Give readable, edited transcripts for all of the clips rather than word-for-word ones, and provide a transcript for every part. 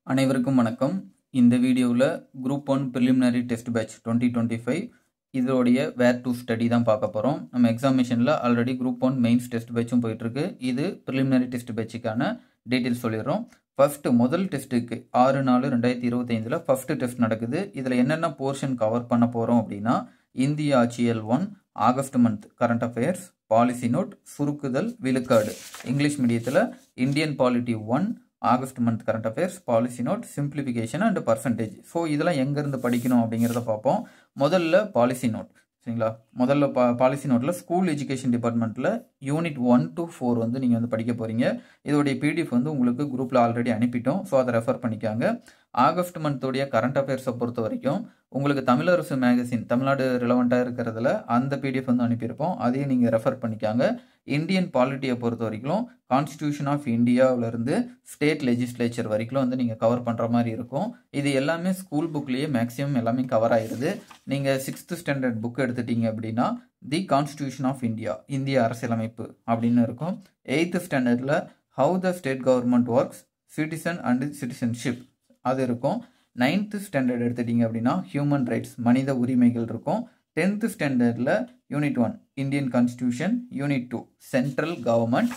அனைவருக்கும் வணக்கம். இந்த வீடியோவில் குரூப் 1 ப்ரிலிமினரி டெஸ்ட் பேட்ச் 2025 இதோடைய வேர் டு ஸ்டடி தான் பார்க்க போகிறோம். நம்ம எக்ஸாமினேஷனில் ஆல்ரெடி குரூப் 1 மெயின்ஸ் டெஸ்ட் பேட்சும் போயிட்டுருக்கு. இது ப்ரிலிமினரி டெஸ்ட் பேட்சுக்கான டீட்டெயில்ஸ் சொல்லிடுறோம். முதல் டெஸ்ட்டுக்கு 6/4/2025 ஃபர்ஸ்ட் டெஸ்ட் நடக்குது. இதில் என்னென்ன போர்ஷன் கவர் பண்ண போகிறோம் அப்படின்னா, இந்திய ஆட்சியல் 1, August month current affairs, policy note, சுருக்குதல், விழுக்காடு. இங்கிலீஷ் மீடியத்தில் Indian polity 1, August month current affairs, policy note, simplification and percentage. So இதெல்லாம் எங்கேருந்து படிக்கணும் அப்படிங்கிறத பார்ப்போம். முதல்ல பாலிசி நோட், சரிங்களா? முதல்ல பாலிசி நோட்டில் ஸ்கூல் எஜுகேஷன் டிபார்ட்மெண்ட்டில் யூனிட் 1 to 4 வந்து நீங்கள் வந்து படிக்க போகிறீங்க. இதோடைய பிடிஎஃப் வந்து உங்களுக்கு குரூப்பில் ஆல்ரெடி அனுப்பிட்டோம். ஸோ அதை ரெஃபர் பண்ணிக்காங்க. ஆகஸ்ட் மந்தோடைய கரண்ட் அஃபேர்ஸை பொறுத்த வரைக்கும் உங்களுக்கு தமிழரசு மேகசின் தமிழ்நாடு ரிலவெண்ட்டாக இருக்கிறதுல அந்த பிடிஎஃப் வந்து அனுப்பியிருப்போம். அதையும் நீங்கள் ரெஃபர் பண்ணிக்காங்க. இந்தியன் பாலிட்டியை பொறுத்த வரைக்கும் கான்ஸ்டியூஷன் ஆஃப் இந்தியாவிலேருந்து ஸ்டேட் லெஜிஸ்லேச்சர் வரைக்கும் வந்து நீங்கள் கவர் பண்ணுற மாதிரி இருக்கும். இது எல்லாமே ஸ்கூல் புக்லேயே மேக்ஸிமம் எல்லாமே கவர் ஆயிடுது. நீங்கள் 6th ஸ்டாண்டர்ட் புக் எடுத்துட்டீங்க அப்படின்னா தி கான்ஸ்டியூஷன் ஆஃப் இந்தியா, இந்திய அரசியலமைப்பு அப்படின்னு இருக்கும். 8th ஸ்டாண்டர்டில் how the state government works, citizen and citizenship அது இருக்கும். 9th ஸ்டாண்டர்ட் எடுத்துட்டீங்க அப்படின்னா ஹியூமன் ரைட்ஸ், மனித உரிமைகள் இருக்கும். 10th ஸ்டாண்டர்டில் unit 1 Indian constitution, unit 2 central government,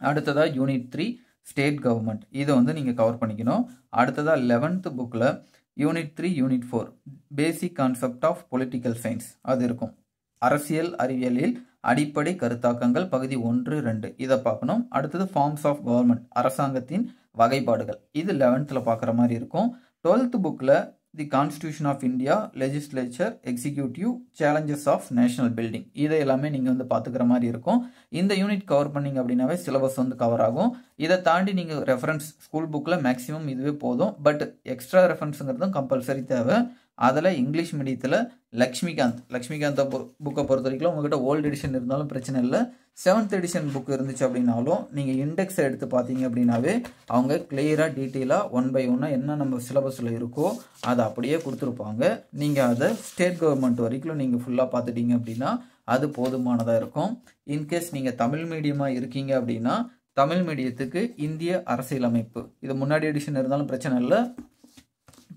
அடுத்ததாக யூனிட் 3 ஸ்டேட் கவர்மெண்ட். இதை வந்து நீங்கள் கவர் பண்ணிக்கணும். அடுத்ததாக 11th புக்கில் unit 3 unit 4 basic concept of political science அது இருக்கும். அரசியல் அறிவியலில் அடிப்படை கருத்தாக்கங்கள் பகுதி 1, 2 இதை பார்க்கணும். அடுத்தது ஃபார்ம்ஸ் ஆஃப் கவர்மெண்ட், அரசாங்கத்தின் வகைப்பாடுகள், இது 11th பார்க்குற மாதிரி இருக்கும். 12th புக்கில் the constitution of India, legislature, executive, challenges of national building இதை எல்லாமே நீங்கள் வந்து பார்த்துக்கிற மாதிரி இருக்கும். இந்த யூனிட் கவர் பண்ணிங்க அப்படின்னாவே சிலபஸ் வந்து கவர் ஆகும். இதை தாண்டி நீங்கள் ரெஃபரன்ஸ் ஸ்கூல் புக்கில் மேக்ஸிமம் இதுவே போதும். பட் எக்ஸ்ட்ரா ரெஃபரன்ஸுங்கிறதும் கம்பல்சரி தேவை. அதில் இங்கிலீஷ் மீடியத்தில் லக்ஷ்மிகாந்த் புக்கை பொறுத்த வரைக்கும் உங்கள்கிட்ட ஓல்டு எடிஷன் இருந்தாலும் பிரச்சனை இல்லை. 7th எடிஷன் புக் இருந்துச்சு அப்படின்னாலும் நீங்கள் இண்டெக்ஸை எடுத்து பார்த்தீங்க அப்படின்னாவே அவங்க கிளியராக டீட்டெயிலாக 1 by 1 என்ன நம்ம சிலபஸில் இருக்கோ அதை அப்படியே கொடுத்துருப்பாங்க. நீங்கள் அதை ஸ்டேட் கவர்மெண்ட் வரைக்கும் நீங்கள் ஃபுல்லாக பார்த்துட்டீங்க அப்படின்னா அது போதுமானதாக இருக்கும். இன்கேஸ் நீங்கள் தமிழ் மீடியமாக இருக்கீங்க அப்படின்னா தமிழ் மீடியத்துக்கு இந்திய அரசியலமைப்பு இது முன்னாடி எடிஷன் இருந்தாலும் பிரச்சனை இல்லை,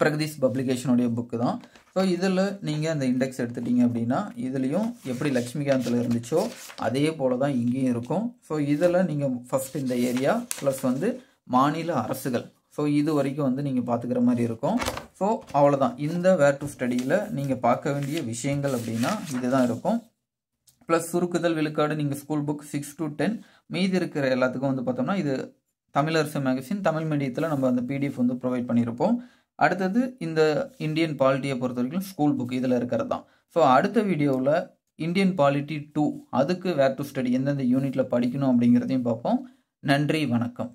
பிரகதீஷ் பப்ளிகேஷனுடைய புக்கு தான். ஸோ இதில் நீங்கள் அந்த இண்டெக்ஸ் எடுத்துட்டீங்க அப்படின்னா இதுலேயும் எப்படி லக்ஷ்மிகாந்தில் இருந்துச்சோ அதே போல் தான் இங்கேயும் இருக்கும். ஸோ இதில் நீங்கள் ஃபஸ்ட் இந்த ஏரியா ப்ளஸ் வந்து மாநில அரசுகள், ஸோ இது வரைக்கும் வந்து நீங்கள் பார்த்துக்கிற மாதிரி இருக்கும். ஸோ அவ்வளோதான். இந்த வேர் டு ஸ்டடியில் நீங்கள் பார்க்க வேண்டிய விஷயங்கள் அப்படின்னா இதுதான் இருக்கும். ப்ளஸ் சுருக்குதல், விழுக்காடு நீங்கள் ஸ்கூல் புக் 6 to 10 மீதி இருக்கிற எல்லாத்துக்கும் வந்து பார்த்தோம்னா இது தமிழரசு மேகசின் தமிழ் மீடியத்தில் நம்ம அந்த பிடிஎஃப் வந்து ப்ரொவைட் பண்ணியிருப்போம். அடுத்தது இந்த இந்தியன் பாலிட்டியை பொறுத்த வரைக்கும் ஸ்கூல் புக் இதில் இருக்கிறது தான். ஸோ அடுத்த வீடியோவில் இந்தியன் பாலிட்டி 2 அதுக்கு வேர் டு ஸ்டடி எந்தெந்த யூனிட்டில் படிக்கணும் அப்படிங்கிறதையும் பார்ப்போம். நன்றி, வணக்கம்.